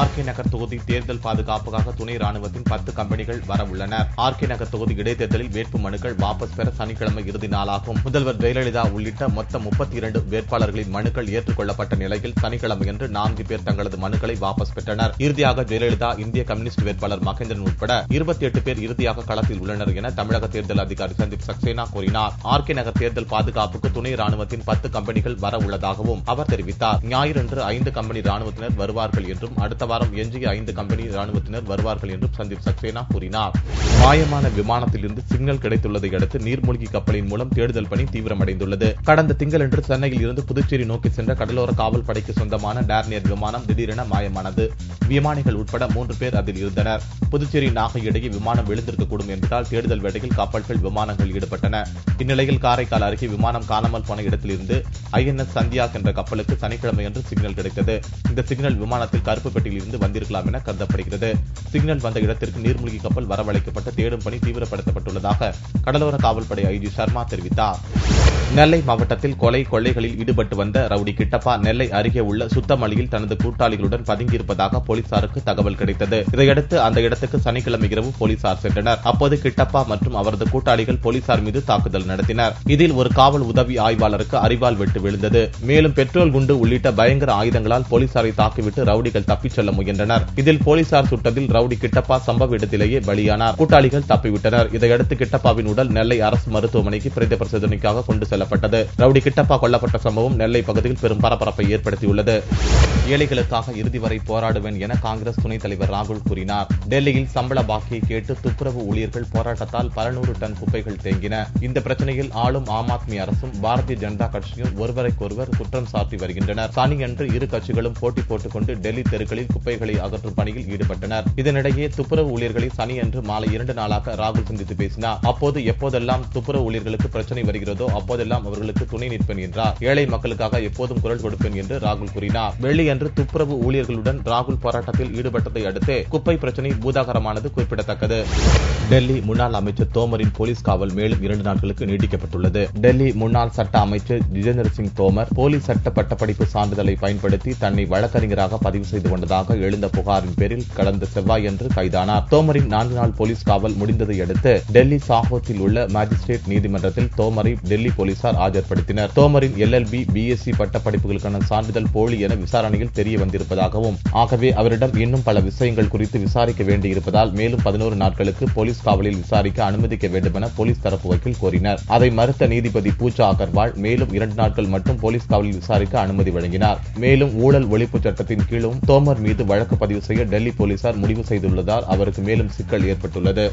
RK நகர் தொகுதி தேர்தல் பாதுகாப்புக்காக துணை ராணுவத்தின் 10 கம்பெனிகள் வர உள்ளனர். ஆர்கே நகர் தொகுதி இடைத்தேர்தலில் வேட்பு மனுக்கள் வாபஸ் பெற சனிக்கிழமை இறுதி நாளாகும். முதல்வர் ஜெயலலிதா உள்ளிட்ட மொத்தம் 32 வேட்பாளர்களின் மனுக்கள் ஏற்றுக்கொள்ளப்பட்ட நிலையில் சனிக்கிழமையன்று 4 பேர் தங்களது மனுக்களை வாபஸ் பெற்றனர். இறுதியாக ஜெயலலிதா, இந்திய கம்யூனிஸ்ட் வேட்பாளர் மகேந்திரன் உட்பட 28 பேர் இறுதியாக களத்தில் உள்ளனர் என தமிழக தேர்தல் அதிகாரி சந்தீப் சக்சேனா கூறினார். ஆர்கே நகர் தேர்தல் பாதுகாப்புக்கு துணை ராணுவத்தின் 10 கம்பெனிகள் வர உள்ளதாகவும் அவர் தெரிவித்தார். ஞாயிறன்று 5 கம்பெனி ராணுவத்தினர் வருவார்கள் என்றும் அடுத்த வாரம் எஞ்சிய 5 கம்பெனி ராணுவத்தினர் வருவார்கள் என்றும் சந்தீப் சக்சேனா கூறினார். மாயமான விமானத்திலிருந்து சிக்னல் கிடைத்துள்ளதை அடுத்து நீர்மூழ்கி கப்பலின் மூலம் தேடுதல் பணி தீவிரமடைந்துள்ளது. கடந்த திங்களன்று சென்னையில் இருந்து புதுச்சேரி நோக்கி சென்ற கடலோர காவல் படைக்கு சொந்தமான டேர்னியர் விமானம் திடீரென மாயமானது. விமானிகள் உட்பட 3 பேர் அதில் இருந்தனர். புதுச்சேரி நாகை இடையே விமானம் விழுந்திருக்கக்கூடும் என்பதால் தேடுதல் வேட்டையில் கப்பல்கள், விமானங்கள் ஈடுபட்டன. இந்நிலையில் காரைக்கால் அருகே விமானம் காணாமல் போன இடத்திலிருந்து INS சந்தியாக் என்ற கப்பலுக்கு சனிக்கிழமையன்று சிக்னல் கிடைத்தது. இந்த சிக்னல் விமானத்தில் கருப்பு பெட்டியில் இருந்து வந்திருக்கலாம் என கருதப்படுகிறது. சிக்னல் வந்த இடத்திற்கு நீர்மூழ்கி கப்பல் வரவழைக்கப்பட்டு தேடும் பணி தீவிரப்படுத்தப்பட்டுள்ளதாக கடலோர காவல்படை IG சர்மா தெரிவித்தார். நெல்லை மாவட்டத்தில் கொள்ளைகளில் ஈடுபட்டு வந்த ரவுடி கிட்டப்பா நெல்லை அருகே உள்ள சுத்தமல்லியில் தனது கூட்டாளிகளுடன் பதுங்கியிருப்பதாக போலீசாருக்கு தகவல் கிடைத்தது. இதையடுத்து அந்த இடத்துக்கு சனிக்கிழமை இரவு போலீசார் சென்றனர். அப்போது கிட்டப்பா மற்றும் அவரது கூட்டாளிகள் போலீசார் மீது தாக்குதல் நடத்தினர். இதில் ஒரு காவல் உதவி ஆய்வாளருக்கு அரிவாள் வெட்டு விழுந்தது. மேலும் பெட்ரோல் குண்டு உள்ளிட்ட பயங்கர ஆயுதங்களால் போலீசாரை தாக்கிவிட்டு ரவுடிகள் தப்பிச் செல்ல முயன்றனர். இதில் போலீசார் சுட்டதில் ரவுடி கிட்டப்பா சம்பவ இடத்திலேயே பலியானார். கூட்டாளிகள் தப்பிவிட்டனர். இதையடுத்து கிட்டப்பாவின் உடல் நெல்லை அரசு மருத்துவமனைக்கு பிரேத பரிசோதனைக்காக கொண்டு செல்லப்பட்டது. ரவுடி கிட்டப்பா கொல்லப்பட்ட சம்பவம் நெல்லை பகுதியில் பெரும் பரபரப்பை ஏற்படுத்தியுள்ளது. ஏழைகளுக்காக இறுதி வரை போராடுவேன் என காங்கிரஸ் துணைத் தலைவர் ராகுல் கூறினார். டெல்லியில் சம்பள பாக்கியை கேட்டு துப்புரவு ஊழியர்கள் போராட்டத்தால் பல நூறு டன் குப்பைகள் தேங்கின. இந்த பிரச்சனையில் ஆளும் ஆம் ஆத்மி அரசும் பாரதிய ஜனதா கட்சியும் ஒருவரைக்கொருவர் குற்றம் சாட்டி வருகின்றனர். சனியன்று இரு கட்சிகளும் போட்டி போட்டுக் கொண்டு டெல்லி தெருக்களில் குப்பைகளை அகற்றும் பணியில் ஈடுபட்டனர். இதனிடையே துப்புரவு ஊழியர்களை சனியன்று மாலை 2 நாளாக ராகுல் சந்தித்து பேசினார். அப்போது எப்போதெல்லாம் துப்புரவு ஊழியர்களுக்கு பிரச்சனை வருகிறதோ அப்போதெல்லாம் அவர்களுக்கு துணை நிற்பேன் என்றார். ஏழை மக்களுக்காக எப்போதும் குரல் கொடுப்பேன் என்று ராகுல் கூறினார். வெள்ளியன்று துப்புரவு ஊழியர்களுடன் ராகுல் போராட்டத்தில் ஈடுபட்டதை அடுத்து குப்பை பிரச்சனை பூதாகரமானது குறிப்பிடத்தக்கது. டெல்லி முன்னாள் அமைச்சர் தோமரின் போலீஸ் காவல் மேலும் 2 நாட்களுக்கு நீட்டிக்கப்பட்டுள்ளது. டெல்லி முன்னாள் சட்ட அமைச்சர் ஜிதேந்திர சிங் தோமர் போலீஸ் சட்ட பட்டப்படிப்பு சான்றிதழை பயன்படுத்தி தன்னை வழக்கறிஞராக பதிவு செய்து கொண்டதாக எழுந்த புகாரின் பேரில் கடந்த செவ்வாயன்று கைதானார். தோமரின் 4 நாள் போலீஸ் காவல் முடிந்ததை அடுத்து டெல்லி சாஹோத்தில் உள்ள மாஜிஸ்ட்ரேட் நீதிமன்றத்தில் தோமரை டெல்லி போலீசார் ஆஜர்படுத்தினர். தோமரின் LLB, BSc பட்டப்படிப்புகளுக்கான சான்றிதழ் போலி என விசாரணையில் தெரிய வந்திருப்பதாகவும், ஆகவே அவரிடம் இன்னும் பல விஷயங்கள் குறித்து விசாரிக்க வேண்டியிருப்பதால் மேலும் 11 நாட்களுக்கு போலீஸ் காவலில் விசாரிக்க அனுமதிக்க வேண்டும் என போலீஸ் தரப்பு வக்கீல் கோரினர். அதை மறுத்த நீதிபதி பூஜா அகர்வால் மேலும் 2 நாட்கள் மட்டும் போலீஸ் காவலில் விசாரிக்க அனுமதி வழங்கினார். மேலும் ஊழல் ஒழிப்பு சட்டத்தின் கீழும் தோமர் மீது வழக்கு பதிவு செய்ய டெல்லி போலீசார் முடிவு செய்துள்ளதால் அவருக்கு மேலும் சிக்கல் ஏற்பட்டுள்ளது.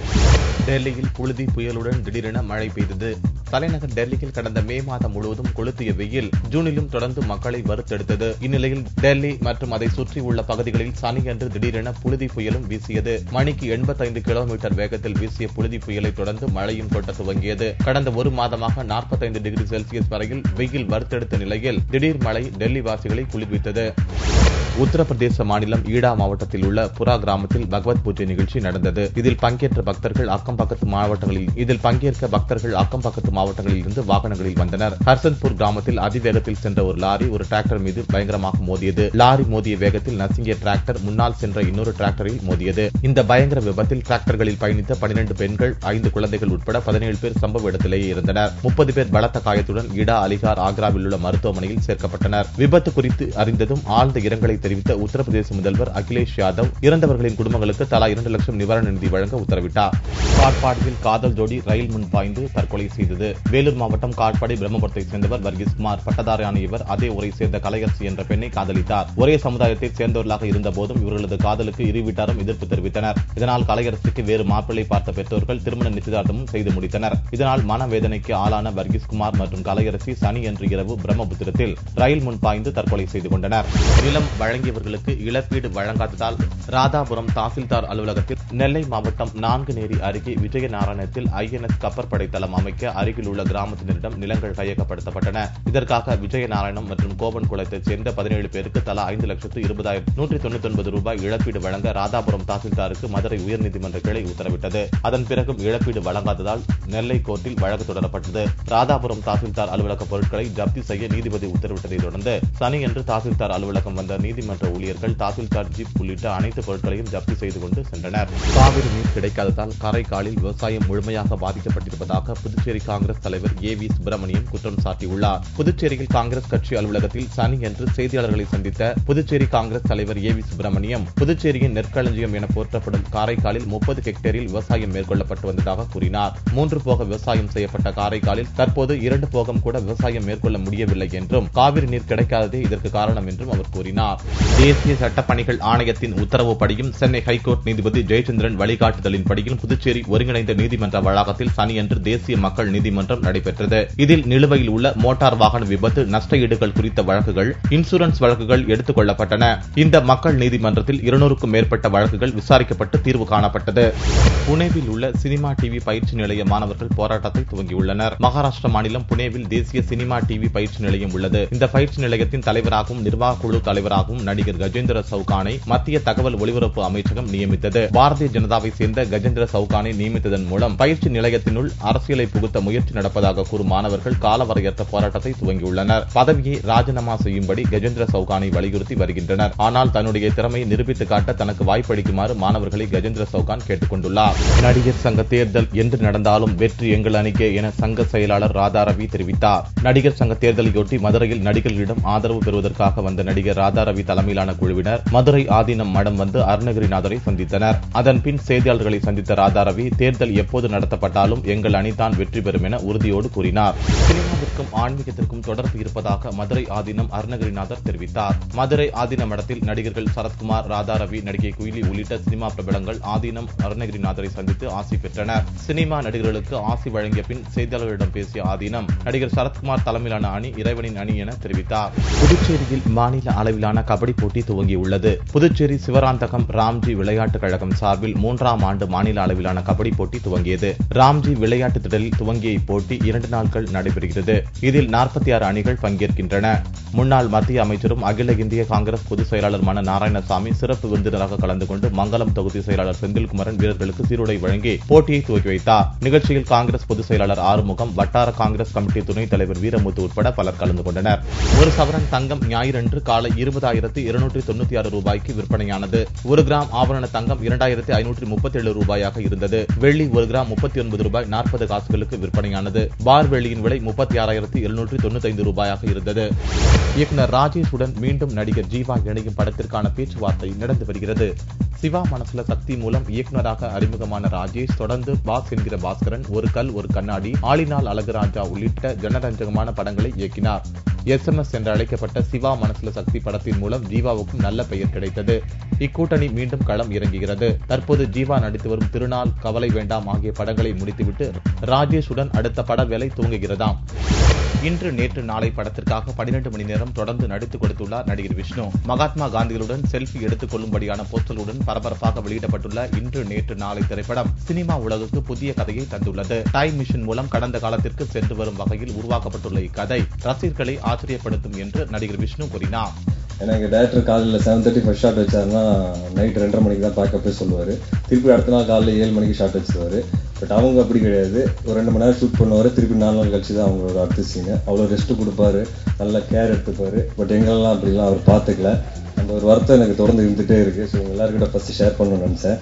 டெல்லியில் புழுதி புயலுடன் திடீரென மழை பெய்தது. தலைநகர் டெல்லியில் கடந்த மே மாதம் முழுவதும் கொளுத்திய வெயில் ஜூனிலும் தொடர்ந்து மக்களை வறுத்தெடுத்தது. இந்நிலையில் டெல்லி மற்றும் அதை சுற்றி உள்ள பகுதிகளில் சனியன்று திடீரென புழுதி புயலும் வீசியது. மணிக்கு 85 கிலோமீட்டர் வேகத்தில் வீசிய புழுதி புயலை தொடர்ந்து மழையும் கொட்ட துவங்கியது. கடந்த ஒரு மாதமாக 45 டிகிரி செல்சியஸ் வரையில் வெயில் வறுத்தெடுத்த நிலையில் திடீர் மழை டெல்லி வாசிகளை குளிர்வித்தது. உத்தரப்பிரதேச மாநிலம் ஈடா மாவட்டத்தில் உள்ள புரா கிராமத்தில் பகவத் பூஜை நிகழ்ச்சி நடந்தது. இதில் பங்கேற்க பக்தர்கள் அக்கம் பக்கத்து மாவட்டங்களில் இருந்து வாகனங்களில் வந்தனர். ஹர்சன்பூர் கிராமத்தில் அதிவேகத்தில் சென்ற ஒரு லாரி ஒரு டிராக்டர் மீது பயங்கரமாக மோதியது. லாரி மோதிய வேகத்தில் நசுங்கிய டிராக்டர் முன்னால் சென்ற இன்னொரு டிராக்டரில் மோதியது. இந்த பயங்கர விபத்தில் டிராக்டர்களில் பயணித்த 12 பெண்கள், 5 குழந்தைகள் உட்பட 17 பேர் சம்பவ இடத்திலேயே இருந்தனர். 30 பேர் பலத்த காயத்துடன் ஈடா, அலிகார், ஆக்ராவில் உள்ள மருத்துவமனையில் சேர்க்கப்பட்டனர். விபத்து குறித்து அறிந்ததும் ஆழ்ந்த இரங்கலை தெரிவித்த உத்தரப்பிரதேச முதல்வர் அகிலேஷ் யாதவ் இறந்தவர்களின் குடும்பங்களுக்கு தலா 2 லட்சம் நிவாரண நிதி வழங்க உத்தரவிட்டார். காட்பாடியில் காதல் ஜோடி ரயில் முன் பாய்ந்து தற்கொலை செய்தது. வேலூர் மாவட்டம் காட்பாடி பிரம்மபுரத்தை சேர்ந்தவர் வர்கீஸ்குமார். பட்டதாரியான இவர் அதே ஊரை சேர்ந்த கலையரசி என்ற பெண்ணை காதலித்தார். ஒரே சமுதாயத்தை சேர்ந்தவர்களாக இருந்த போதும் இவர்களது காதலுக்கு இரு வீட்டாரும் எதிர்ப்பு தெரிவித்தனர். இதனால் கலையரசிக்கு வேறு மாப்பிள்ளை பார்த்த பெற்றோர்கள் திருமண நிச்சயதார்த்தமும் செய்து முடித்தனர். இதனால் மனவேதனைக்கு ஆளான வர்கீஸ்குமார் மற்றும் கலையரசி சனியன்று இரவு பிரம்மபுத்திரத்தில் ரயில் முன் பாய்ந்து தற்கொலை செய்து கொண்டனர். நிலம் வழங்கியவர்களுக்கு இழப்பீடு வழங்காததால் ராதாபுரம் தாசில்தார் அலுவலகத்தில் நெல்லை மாவட்டம் நான்குநேரி அருகே விஜயநாராயணத்தில் INS கப்பற்படை தளம் அமைக்க அறிக்கை அருகில் உள்ள கிராமத்தினரிடம் நிலங்கள் கையகப்படுத்தப்பட்டன. இதற்காக விஜயநாராயணம் மற்றும் கோபன் குளத்தைச் சேர்ந்த 17 பேருக்கு தலா 5,20,199 ரூபாய் இழப்பீடு வழங்க ராதாபுரம் தாசில்தாருக்கு மதுரை உயர்நீதிமன்ற கிளை உத்தரவிட்டது. அதன் பிறகும் இழப்பீடு வழங்காததால் நெல்லை கோர்ட்டில் வழக்கு தொடரப்பட்டது. ராதாபுரம் தாசில்தார் அலுவலக பொருட்களை ஜப்தி செய்ய நீதிபதி உத்தரவிட்டதை தொடர்ந்து சனியன்று தாசில்தார் அலுவலகம் வந்த நீதிமன்ற ஊழியர்கள் தாசில்தார் ஜீப் உள்ளிட்ட அனைத்து பொருட்களையும் ஜப்தி செய்து கொண்டு சென்றனர். காவிரி நீர் கிடைக்காததால் காரைக்காலில் விவசாயம் முழுமையாக பாதிக்கப்பட்டிருப்பதாக புதுச்சேரி காங்கிரஸ் தலைவர் ஏ.வி. சுப்பிரமணியன் குற்றம் சாட்டியுள்ளார். புதுச்சேரியில் காங்கிரஸ் கட்சி அலுவலகத்தில் சனியன்று செய்தியாளர்களை சந்தித்த புதுச்சேரி காங்கிரஸ் தலைவர் ஏ.வி. சுப்பிரமணியம் புதுச்சேரியின் நெற்களஞ்சியம் என போற்றப்படும் காரைக்காலில் 30 ஹெக்டேரில் விவசாயம் மேற்கொள்ளப்பட்டு வந்ததாக கூறினார். 3 போக விவசாயம் செய்யப்பட்ட காரைக்காலில் தற்போது 2 போகம் கூட விவசாயம் மேற்கொள்ள முடியவில்லை என்றும் காவிரி நீர் கிடைக்காததே இதற்கு காரணம் என்றும் அவர் கூறினார். தேசிய சட்டப்பணிகள் ஆணையத்தின் உத்தரவுப்படியும் சென்னை ஹைகோர்ட் நீதிபதி ஜெயச்சந்திரன் வழிகாட்டுதலின்படியும் புதுச்சேரி ஒருங்கிணைந்த நீதிமன்ற வளாகத்தில் சனியன்று தேசிய மக்கள் நீதிமன்றம் நடைபெற்றது. இதில் நிலுவையில் உள்ள மோட்டார் வாகன விபத்து நஷ்ட ஈடுகள் குறித்த வழக்குகள், இன்சூரன்ஸ் வழக்குகள் எடுத்துக் கொள்ளப்பட்டன. இந்த மக்கள் நீதிமன்றத்தில் 200க்கும் மேற்பட்ட வழக்குகள் விசாரிக்கப்பட்டு தீர்வு காணப்பட்டது. புனேவில் உள்ள சினிமா டிவி பயிற்சி நிலைய மாணவர்கள் போராட்டத்தை துவங்கியுள்ளனர். மகாராஷ்டிரா மாநிலம் புனேவில் தேசிய சினிமா டிவி பயிற்சி நிலையம் உள்ளது. இந்த பயிற்சி நிலையத்தின் தலைவராகவும் நிர்வாக குழு தலைவராகவும் நடிகர் கஜேந்திர சவுகானை மத்திய தகவல் ஒலிபரப்பு அமைச்சகம் நியமித்தது. பாரதிய ஜனதாவை சேர்ந்த கஜேந்திர சவுகானை நியமித்ததன் மூலம் பயிற்சி நிலையத்தினுள் அரசியலை புகுத்த முயற்சி நடப்பதாக கூறும் மாணவர்கள் காலவரையற்ற போராட்டத்தை துவங்கியுள்ளனர். பதவியை ராஜினாமா செய்யும்படி கஜேந்திர சவுகானை வலியுறுத்தி வருகின்றனர். ஆனால் தன்னுடைய திறமையை நிரூபித்து காட்ட தனக்கு வாய்ப்பளிக்குமாறு மாணவர்களை கஜேந்திர சவுகான் கேட்டுக் கொண்டுள்ளார். நடிகர் சங்க தேர்தல் என்று நடந்தாலும் வெற்றி எங்கள் அணிக்கே என சங்க செயலாளர் ராதாரவி தெரிவித்தார். நடிகர் சங்க தேர்தலையொட்டி மதுரையில் நடிகர்களிடம் ஆதரவு பெறுவதற்காக வந்த நடிகர் ராதாரவி தலைமையிலான குழுவினர் மதுரை ஆதீனம் மடம் வந்து அருணகிரிநாதரை சந்தித்தனர். அதன் பின் செய்தியாளர்களை சந்தித்த ராதாரவி தேர்தல் எப்போது நடத்தப்பட்டாலும் எங்கள் அணிதான் வெற்றி பெறும் என உறுதியோடு கூறினார். சினிமாவிற்கும் ஆன்மீகத்திற்கும் தொடர்பு இருப்பதாக மதுரை ஆதீனம் அருணகிரிநாதர் தெரிவித்தார். மதுரை ஆதீன மடத்தில் நடிகர்கள் சரத்குமார், ராதாரவி, நடிகை குயிலி உள்ளிட்ட சினிமா பிரபலங்கள் ஆதீனம் அருணகிரிநாதரை சந்தித்து ஆசி பெற்றனர். சினிமா நடிகர்களுக்கு ஆசி வழங்கிய பின் செய்தியாளர்களிடம் பேசிய ஆதீனம் நடிகர் சரத்குமார் தலைமையிலான அணி இறைவனின் அணி என தெரிவித்தார். புதுச்சேரியில் மாநில அளவிலான கபடி போட்டி துவங்கியுள்ளது. புதுச்சேரி சிவராந்தகம் ராம்ஜி விளையாட்டுக் கழகம் சார்பில் 3ஆம் ஆண்டு மாநில அளவிலான கபடி போட்டி துவங்கியது. ராம்ஜி விளையாட்டு திடலில் துவங்கிய இப்போட்டி 2 நாட்கள் நடைபெறுகிறது. இதில் 46 அணிகள் பங்கேற்கின்றன. முன்னாள் மத்திய அமைச்சரும் அகில இந்திய காங்கிரஸ் பொதுச் செயலாளருமான நாராயணசாமி சிறப்பு விருந்தினராக கலந்து கொண்டு மங்கலம் தொகுதி செயலாளர் செந்தில்குமரன் வீரர்களுக்கு சீருடை வழங்கி போட்டியை துவக்கி வைத்தார். நிகழ்ச்சியில் காங்கிரஸ் பொதுச் செயலாளர் ஆறுமுகம், வட்டார காங்கிரஸ் கமிட்டி துணைத் தலைவர் வீரமுத்து உட்பட பலர் கலந்து கொண்டனர். ஒரு சவரன் தங்கம் ஞாயிறன்று காலை 20,296 ரூபாய்க்கு விற்பனையானது. 1 கிராம் ஆபரண தங்கம் 2,537 ரூபாயாக இருந்தது. வெள்ளி 1 கிராம் 39 ரூபாய் 40 காசுகளுக்கு விற்பனையானது. பார் வெள்ளியின் விலை 36,795 ரூபாயாக இருந்தது. இயக்குனர் ராஜேஷுடன் மீண்டும் நடிகர் ஜீவா இணையும் படத்திற்கான பேச்சுவார்த்தை நடந்து வருகிறது. சிவா மனசுல சக்தி மூலம் இயக்குநராக அறிமுகமான ராஜேஷ் தொடர்ந்து பாஸ் என்கிற பாஸ்கரன், ஒரு கல் ஒரு கண்ணாடி, ஆளினால் அழகுராஜா உள்ளிட்ட ஜனரஞ்சகமான படங்களை இயக்கினார். SMS என்று அழைக்கப்பட்ட சிவா மனசுல சக்தி படத்தின் மூலம் ஜீவாவுக்கும் நல்ல பெயர் கிடைத்தது. இக்கூட்டணி மீண்டும் களம் இறங்குகிறது. தற்போது ஜீவா நடித்து வரும் திருநாள், கவலை வேண்டாம் ஆகிய படங்களை முடித்துவிட்டு ராஜேஷுடன் அடுத்த பட வேலை துவங்குகிறதாம். இன்று நேற்று நாளை படத்திற்காக 12 மணி நேரம் தொடர்ந்து நடித்துக் கொடுத்துள்ளார் நடிகர் விஷ்ணு. மகாத்மா காந்திகளுடன் செல்ஃபி எடுத்துக் கொள்ளும்படியான போஸ்டருடன் பரபரப்பாக வெளியிடப்பட்டுள்ள இன்று நேற்று நாளை திரைப்படம் சினிமா உலகுக்கு புதிய கதையை தந்துள்ளது. டைம் மிஷின் மூலம் கடந்த காலத்திற்கு சென்று வரும் வகையில் உருவாக்கப்பட்டுள்ள இக்கதை ரசிகர்களை ஆச்சரியப்படுத்தும் என்று நடிகர் விஷ்ணு கூறினார். எனக்கு டேரக்டர் காலையில் 7:30 ஃபர்ஸ்ட் ஷாட் வச்சாருன்னா நைட் 2:30 மணிக்கு தான் பேக்கப்பே சொல்லுவார். திருப்பி அடுத்த நாள் காலையில் 7 மணிக்கு ஷாட் வச்சுருவார். பட் அவங்க அப்படி கிடையாது. ஒரு 2 மணி நேரம் ஷூட் பண்ணுவார். திருப்பி 4 நாள் கழிச்சு தான் அவங்களோட அடுத்த சீனு. அவ்வளோ ரெஸ்ட் கொடுப்பாரு, நல்லா கேர் எடுத்துப்பார். பட் எங்களெல்லாம் அப்படிலாம் அவர் பார்த்துக்கல. அந்த ஒரு வருத்தம் எனக்கு தொடர்ந்து இருந்துகிட்டே இருக்குது. ஸோ எல்லாருக்கிட்ட ஃபஸ்ட்டு ஷேர் பண்ணணும்னு நினச்சேன்.